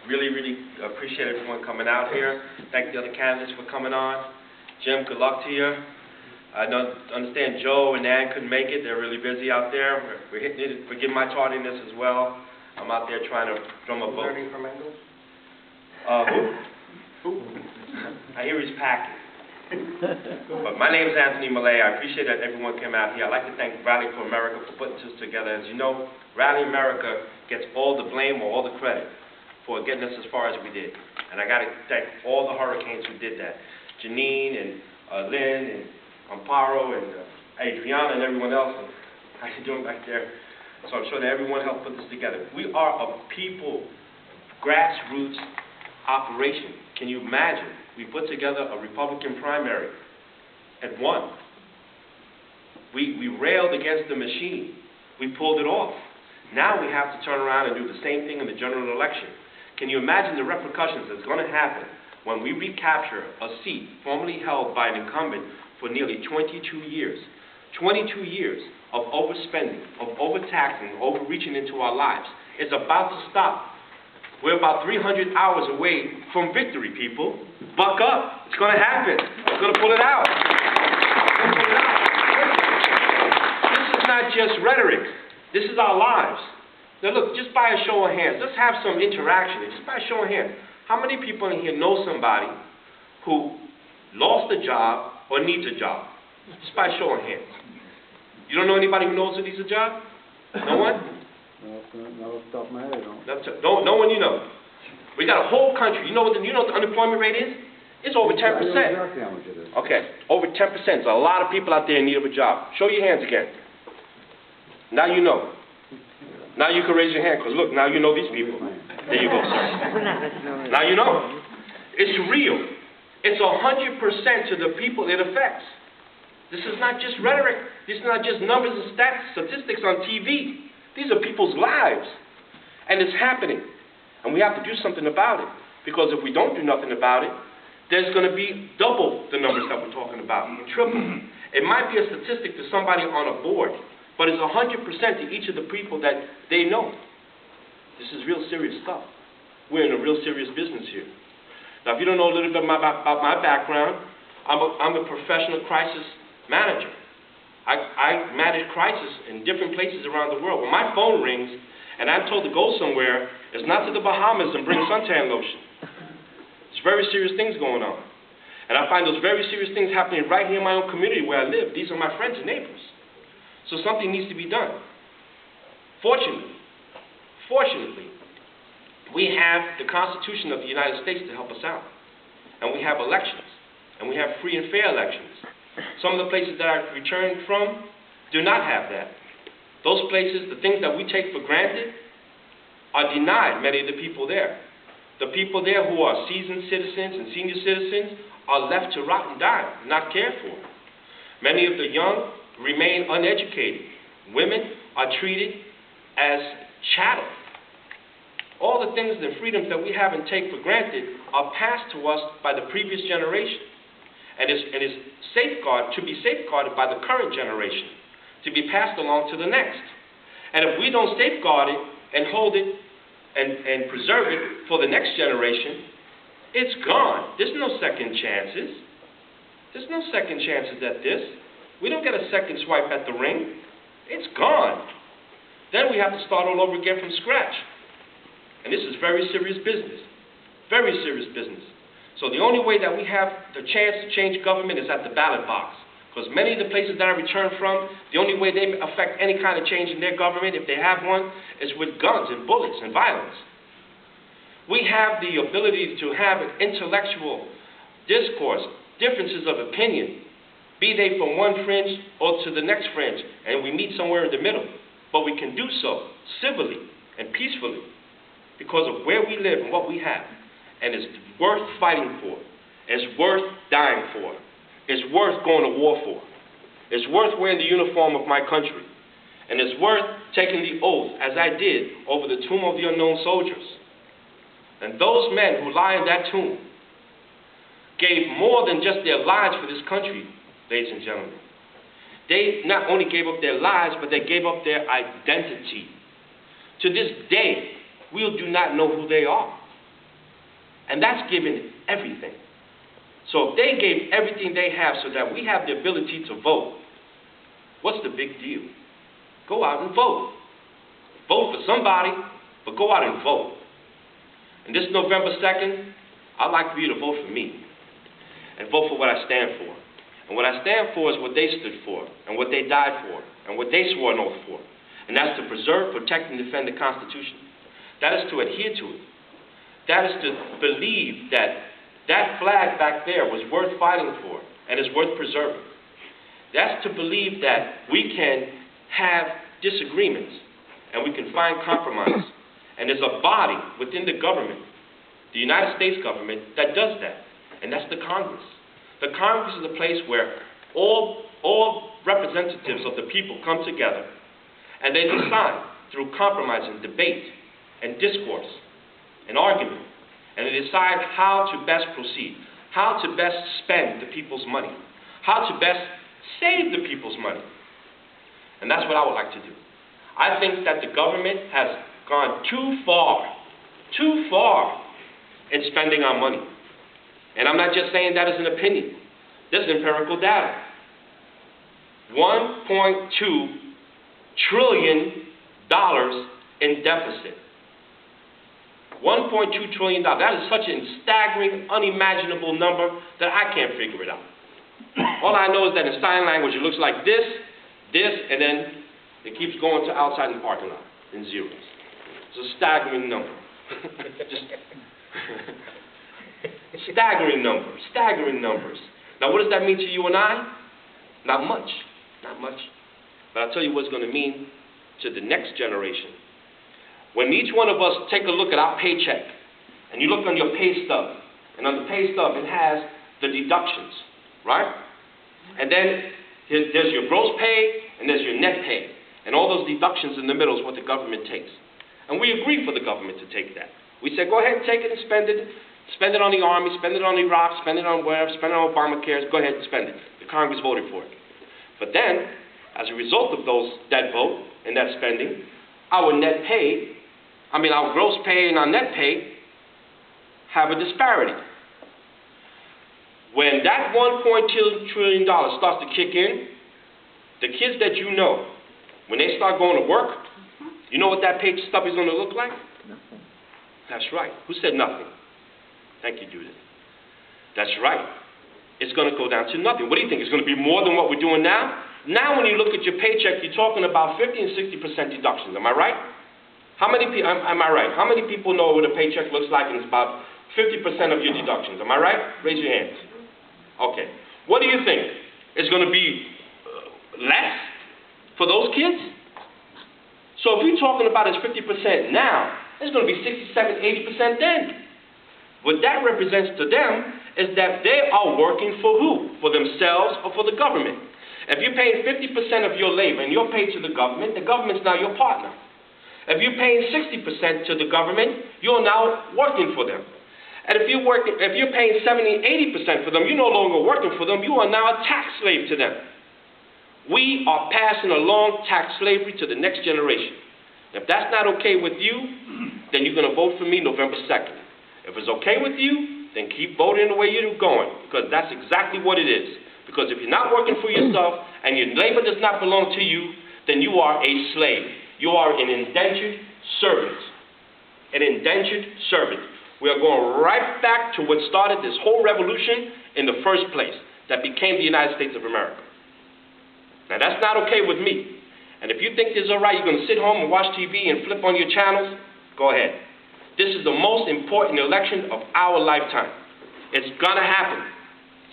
Really, really appreciate everyone coming out here. Thank the other candidates for coming on. Jim, good luck to you. I understand Joe and Ann couldn't make it. They're really busy out there. Forgive my tardiness as well. I'm out there trying to drum a vote. Learning from Engels? Who? I hear he's packing. But my name is Anthony Mele. I appreciate that everyone came out here. I'd like to thank Rally for America for putting this together. As you know, Rally America gets all the blame or all the credit for getting us as far as we did. And I got to thank all the hurricanes who did that. Janine and Lynn and Amparo and Adriana and everyone else. And how you doing back there? So I'm sure that everyone helped put this together. We are a people, grassroots operation. Can you imagine? We put together a Republican primary and won. We railed against the machine. We pulled it off. Now we have to turn around and do the same thing in the general election. Can you imagine the repercussions that's going to happen when we recapture a seat formerly held by an incumbent for nearly 22 years? 22 years of overspending, of overtaxing, overreaching into our lives is about to stop. We're about 300 hours away from victory, people. Buck up. It's going to happen. It's going to pull it out. This is not just rhetoric. This is our lives. Now look, just by a show of hands, let's have some interaction. Just by a show of hands, how many people in here know somebody who lost a job or needs a job? Just by a show of hands. You don't know anybody who knows who needs a job? No one? No, stop my head, No one you know. We got a whole country. You know what the unemployment rate is? It's over 10%. I know exactly how much it is. Okay, over 10%. So a lot of people out there in need of a job. Show your hands again. Now you know. Now you can raise your hand, because look, now you know these people. There you go, sir. Now you know. It's real. It's 100% to the people it affects. This is not just rhetoric. This is not just numbers and statistics on TV. These are people's lives. And it's happening. And we have to do something about it. Because if we don't do nothing about it, there's going to be double the numbers that we're talking about, triple. It might be a statistic to somebody on a board, but it's 100% to each of the people that they know. This is real serious stuff. We're in a real serious business here. Now, if you don't know a little bit about my background, I'm a professional crisis manager. I manage crisis in different places around the world. When my phone rings and I'm told to go somewhere, it's not to the Bahamas and bring suntan lotion. There's very serious things going on. And I find those very serious things happening right here in my own community where I live. These are my friends and neighbors. So something needs to be done. Fortunately, we have the Constitution of the United States to help us out. And we have elections. And we have free and fair elections. Some of the places that I returned from do not have that. Those places, the things that we take for granted, are denied many of the people there. The people there who are seasoned citizens and senior citizens are left to rot and die, not cared for. Many of the young remain uneducated. Women are treated as chattel. All the things and freedoms that we have and take for granted are passed to us by the previous generation. And is to be safeguarded by the current generation, to be passed along to the next. And if we don't safeguard it and hold it and preserve it for the next generation, it's gone. There's no second chances. There's no second chances at this. We don't get a second swipe at the ring. It's gone. Then we have to start all over again from scratch. And this is very serious business. Very serious business. So the only way that we have the chance to change government is at the ballot box. Because many of the places that I return from, the only way they affect any kind of change in their government, if they have one, is with guns and bullets and violence. We have the ability to have an intellectual discourse, differences of opinion, be they from one fringe or to the next fringe, and we meet somewhere in the middle. But we can do so civilly and peacefully because of where we live and what we have. And it's worth fighting for. It's worth dying for. It's worth going to war for. It's worth wearing the uniform of my country. And it's worth taking the oath, as I did, over the tomb of the unknown soldiers. And those men who lie in that tomb gave more than just their lives for this country, ladies and gentlemen. They not only gave up their lives, but they gave up their identity. To this day, we do not know who they are. And that's giving everything. So if they gave everything they have so that we have the ability to vote, what's the big deal? Go out and vote. Vote for somebody, but go out and vote. And this November 2nd, I'd like for you to vote for me and vote for what I stand for. And what I stand for is what they stood for and what they died for and what they swore an oath for. And that's to preserve, protect, and defend the Constitution. That is to adhere to it. That is to believe that that flag back there was worth fighting for and is worth preserving. That's to believe that we can have disagreements and we can find compromise. And there's a body within the government, the United States government, that does that. And that's the Congress. The Congress is a place where all representatives of the people come together and they decide through compromise and debate and discourse and argument. And they decide how to best proceed, how to best spend the people's money, how to best save the people's money. And that's what I would like to do. I think that the government has gone too far in spending our money. And I'm not just saying that as an opinion. This is empirical data. $1.2 trillion in deficit. $1.2 trillion. That is such a staggering, unimaginable number that I can't figure it out. All I know is that in sign language it looks like this, and then it keeps going to outside in the parking lot in zeros. It's a staggering number. Just staggering numbers. Now what does that mean to you and I? Not much. But I'll tell you what it's going to mean to the next generation. When each one of us take a look at our paycheck, and you look on your pay stub, and on the pay stub it has the deductions, right? And then there's your gross pay, and there's your net pay. And all those deductions in the middle is what the government takes. And we agree for the government to take that. We say, go ahead and take it and spend it. Spend it on the Army, spend it on Iraq, spend it on wherever, spend it on Obamacare. Go ahead and spend it. The Congress voted for it. But then, as a result of that vote and that spending, our gross pay and our net pay have a disparity. When that $1.2 trillion starts to kick in, the kids that you know, when they start going to work, you know what that pay stub is going to look like? Nothing. That's right. Who said nothing? Thank you, Judith. That's right. It's going to go down to nothing. What do you think? It's going to be more than what we're doing now? Now when you look at your paycheck, you're talking about 50 and 60% deductions. Am I right? Am I right? How many people know what a paycheck looks like and it's about 50% of your deductions? Am I right? Raise your hands. Okay. What do you think? It's going to be less for those kids? So if you're talking about it's 50% now, it's going to be 67, 80% then. What that represents to them is that they are working for who? For themselves or for the government. If you're paying 50% of your labor and you're paid to the government's now your partner. If you're paying 60% to the government, you're now working for them. And if you're paying 70, 80% for them, you're no longer working for them, you are now a tax slave to them. We are passing along tax slavery to the next generation. If that's not okay with you, then you're going to vote for me November 2nd. If it's okay with you, then keep voting the way you're going, because that's exactly what it is. Because if you're not working for yourself and your labor does not belong to you, then you are a slave. You are an indentured servant. An indentured servant. We are going right back to what started this whole revolution in the first place, that became the United States of America. Now that's not okay with me. And if you think this is all right, you're going to sit home and watch TV and flip on your channels, go ahead. This is the most important election of our lifetime. It's going to happen.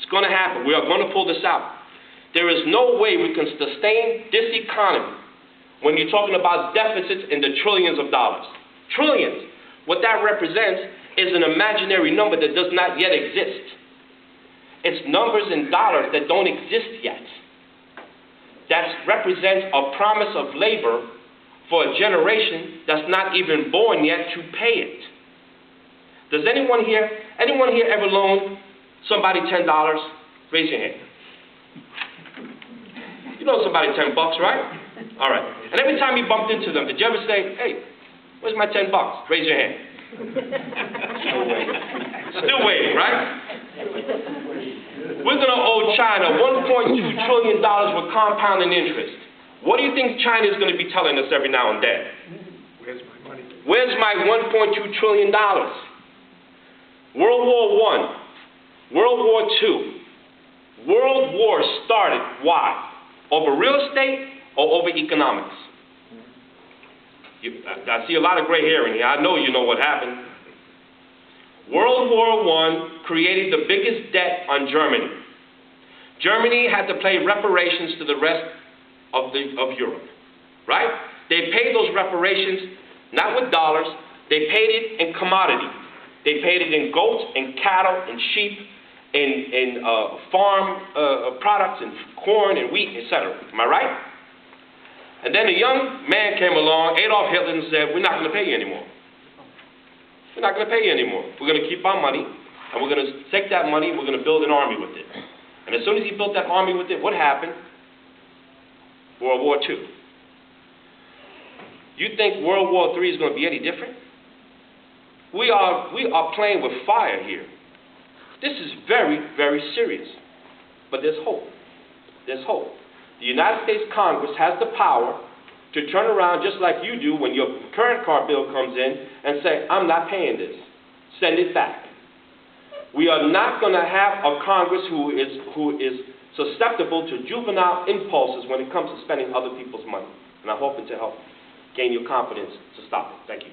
It's going to happen. We are going to pull this out. There is no way we can sustain this economy when you're talking about deficits in the trillions of dollars. Trillions. What that represents is an imaginary number that does not yet exist. It's numbers in dollars that don't exist yet. That represents a promise of labor for a generation that's not even born yet to pay it. Does anyone here ever loan somebody $10? Raise your hand. You know somebody $10, right? All right. And every time you bumped into them, did you ever say, hey, where's my $10? Raise your hand. No way. Still waiting, right? We're going to owe China $1.2 trillion with compounding interest. What do you think China is going to be telling us every now and then? Where's my money? Where's my $1.2 trillion? World War I, World War II. World wars started, why? Over real estate or over economics? I see a lot of gray hair in here. I know you know what happened. World War I created the biggest debt on Germany. Germany had to pay reparations to the rest of Europe, right? They paid those reparations not with dollars, they paid it in commodity. They paid it in goats and cattle and sheep and farm products and corn and wheat, etc. Am I right? And then a young man came along, Adolf Hitler, and said, we're not going to pay you anymore. We're not going to pay you anymore. We're going to keep our money, and we're going to take that money, and we're going to build an army with it. And as soon as he built that army with it, what happened? World War II. You think World War III is going to be any different? We are playing with fire here. This is very, very serious. But there's hope. There's hope. The United States Congress has the power to turn around just like you do when your current car bill comes in and say, I'm not paying this. Send it back. We are not going to have a Congress who is susceptible to juvenile impulses when it comes to spending other people's money. And I'm hoping to help gain your confidence to stop it. Thank you.